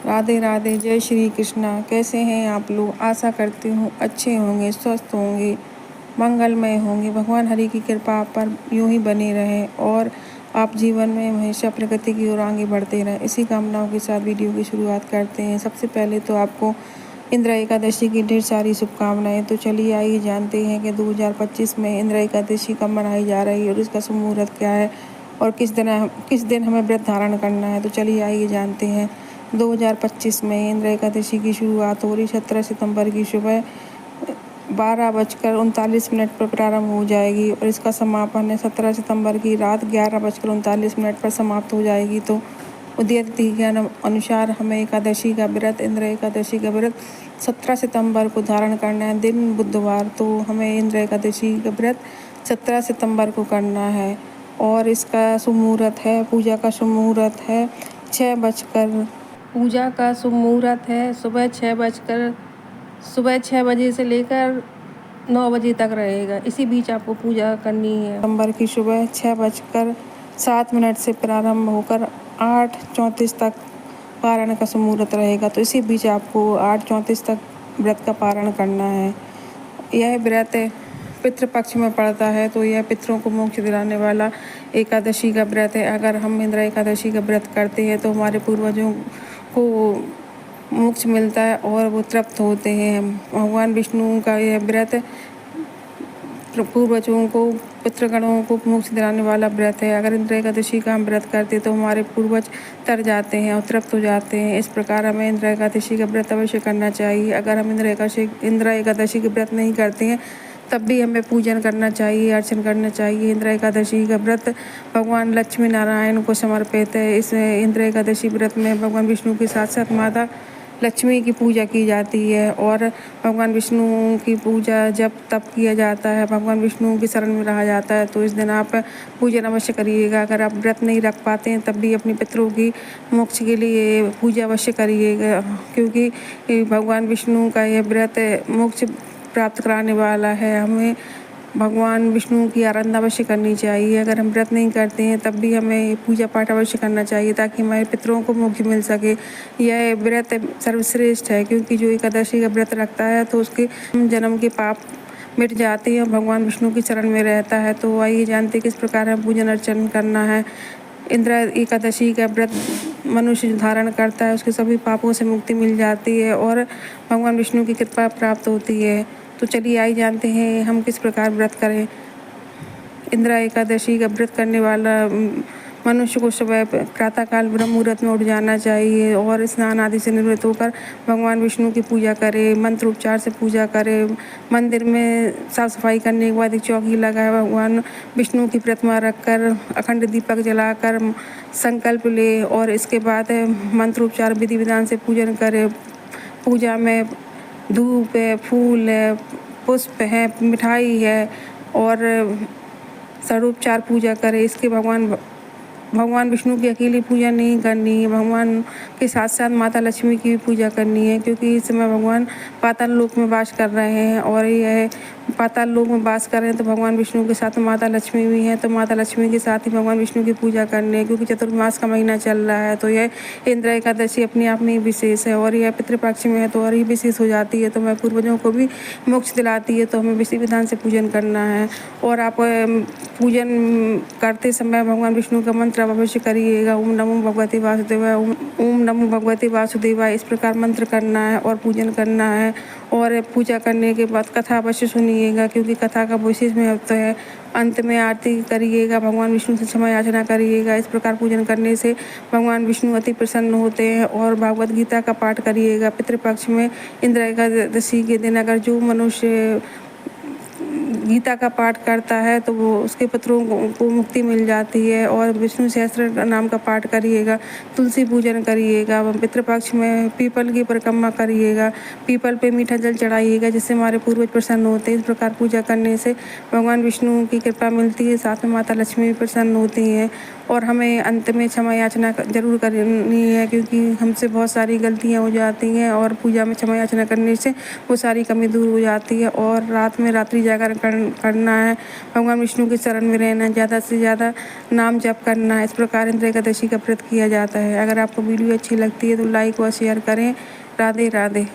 राधे राधे, जय श्री कृष्णा। कैसे हैं आप लोग? आशा करती हूँ अच्छे होंगे, स्वस्थ होंगे, मंगलमय होंगे। भगवान हरि की कृपा आप पर यूं ही बनी रहे और आप जीवन में हमेशा प्रगति की ओर आगे बढ़ते रहें। इसी कामनाओं के साथ वीडियो की शुरुआत करते हैं। सबसे पहले तो आपको इंदिरा एकादशी की ढेर सारी शुभकामनाएं। तो चलिए आइए जानते हैं कि 2025 में इंदिरा एकादशी कब मनाई जा रही है और इसका शुभ मुहूर्त क्या है और किस दिन हमें व्रत धारण करना है। तो चलिए आइए जानते हैं। 2025 में इंदिरा एकादशी की शुरुआत हो रही 17 सितंबर की सुबह 12:39 पर प्रारंभ हो जाएगी और इसका समापन है 17 सितंबर की रात 11:39 पर समाप्त हो जाएगी। तो उदय तिथि के अनुसार हमें एकादशी का व्रत, इंदिरा एकादशी का व्रत 17 सितंबर को धारण करना है, दिन बुधवार। तो हमें इंदिरा एकादशी का व्रत 17 सितंबर को करना है और इसका शुभ मुहूर्त है, पूजा का शुभ मुहूर्त है 6 बजकर। पूजा का शुभ मुहूर्त है सुबह 6 बजे से लेकर 9 बजे तक रहेगा। इसी बीच आपको पूजा करनी है। सितंबर की सुबह 6:07 से प्रारंभ होकर 8:34 तक पारण का शुभ मुहूर्त रहेगा। तो इसी बीच आपको 8:34 तक व्रत का पारण करना है। यह व्रत पितृपक्ष में पड़ता है, तो यह पितरों को मोक्ष दिलाने वाला एकादशी का व्रत है। अगर हम इंदिरा एकादशी का व्रत करते हैं तो हमारे पूर्वजों को मोक्ष मिलता है और वो तृप्त होते हैं। भगवान विष्णु का यह व्रत पूर्वजों को, पितृगणों को मोक्ष दिलाने वाला व्रत है। अगर इंदिरा एकादशी का हम व्रत करते तो हमारे पूर्वज तर जाते हैं और तृप्त हो जाते हैं। इस प्रकार हमें इंदिरा एकादशी का व्रत अवश्य करना चाहिए। अगर हम इंदिरा एकादशी के व्रत नहीं करते हैं तब भी हमें पूजन करना चाहिए, अर्चन करना चाहिए। इंदिरा एकादशी का व्रत भगवान लक्ष्मी नारायण को समर्पित है। इस इंदिरा एकादशी व्रत में भगवान विष्णु के साथ साथ माता लक्ष्मी की पूजा की जाती है और भगवान विष्णु की पूजा जब तब किया जाता है, भगवान विष्णु की शरण में रहा जाता है। तो इस दिन आप पूजन अवश्य करिएगा। अगर आप व्रत नहीं रख पाते हैं तब भी अपने पितरों की मोक्ष के लिए पूजा अवश्य करिएगा, क्योंकि भगवान विष्णु का यह व्रत मोक्ष प्राप्त कराने वाला है। हमें भगवान विष्णु की आराधना अवश्य करनी चाहिए। अगर हम व्रत नहीं करते हैं तब भी हमें पूजा पाठ अवश्य करना चाहिए ताकि हमारे पितरों को मोक्ष मिल सके। यह व्रत सर्वश्रेष्ठ है, क्योंकि जो एकादशी का व्रत रखता है तो उसके जन्म के पाप मिट जाते हैं और भगवान विष्णु की शरण में रहता है। तो आइए जानते किस प्रकार हम पूजन अर्चन करना है। इंदिरा एकादशी का व्रत मनुष्य धारण करता है, उसके सभी पापों से मुक्ति मिल जाती है और भगवान विष्णु की कृपा प्राप्त होती है। तो चलिए आइए जानते हैं हम किस प्रकार व्रत करें। इंदिरा एकादशी का व्रत करने वाला मनुष्य को सुबह प्रातःकाल ब्रह्म मुहूर्त में उठ जाना चाहिए और स्नान आदि से निवृत्त होकर भगवान विष्णु की पूजा करे, मंत्र उपचार से पूजा करे। मंदिर में साफ सफाई करने के बाद एक चौकी लगाए, भगवान विष्णु की प्रतिमा रखकर अखंड दीपक जलाकर संकल्प ले और इसके बाद मंत्र उपचार विधि विधान से पूजन करे। पूजा में धूप है, फूल है, पुष्प है, मिठाई है और षडोपचार पूजा करें। इसके भगवान विष्णु की अकेली पूजा नहीं करनी है, भगवान के साथ साथ माता लक्ष्मी की भी पूजा करनी है, क्योंकि इस समय भगवान पाताल लोक में वास कर रहे हैं और यह पाताल लोक में वास कर रहे हैं तो भगवान विष्णु के साथ माता लक्ष्मी भी हैं। तो माता लक्ष्मी के साथ ही भगवान विष्णु की पूजा करनी है, क्योंकि चतुर्मास का महीना चल रहा है। तो यह इंदिरा एकादशी अपने आप में ही विशेष है और यह पितृपक्ष में है तो और ही विशेष हो जाती है। तो मैं पूर्वजों को भी मोक्ष दिलाती है, तो हमें विधि विधान से पूजन करना है। और आप पूजन करते समय भगवान विष्णु का मंत्र अवश्य करिएगा। ओम नमो भगवते वासुदेवाय, ओम नमो भगवते वासुदेवाय, इस प्रकार मंत्र करना है और पूजन करना है। और पूजा करने के बाद कथा अवश्य सुनिएगा, क्योंकि कथा का विशेष महत्व है। अंत में आरती करिएगा, भगवान विष्णु से क्षमा याचना करिएगा। इस प्रकार पूजन करने से भगवान विष्णु अति प्रसन्न होते हैं। और भागवत गीता का पाठ करिएगा। पितृपक्ष में इंदिरा एकादशी के दिन अगर जो मनुष्य गीता का पाठ करता है तो वो उसके पितरों को मुक्ति मिल जाती है। और विष्णु सहस्त्र नाम का पाठ करिएगा, तुलसी पूजन करिएगा। पितृपक्ष में पीपल की परिक्रमा करिएगा, पीपल पे मीठा जल चढ़ाइएगा, जिससे हमारे पूर्वज प्रसन्न होते हैं। इस प्रकार पूजा करने से भगवान विष्णु की कृपा मिलती है, साथ में माता लक्ष्मी भी प्रसन्न होती हैं। और हमें अंत में क्षमा याचना ज़रूर करनी है, क्योंकि हमसे बहुत सारी गलतियाँ हो जाती हैं और पूजा में क्षमा याचना करने से वो सारी कमी दूर हो जाती है। और रात में रात्रि जागरण करना है, भगवान विष्णु के शरण में रहना है, ज़्यादा से ज़्यादा नाम जप करना है। इस प्रकार इंद्र एकादशी का व्रत किया जाता है। अगर आपको वीडियो अच्छी लगती है तो लाइक व शेयर करें। राधे राधे।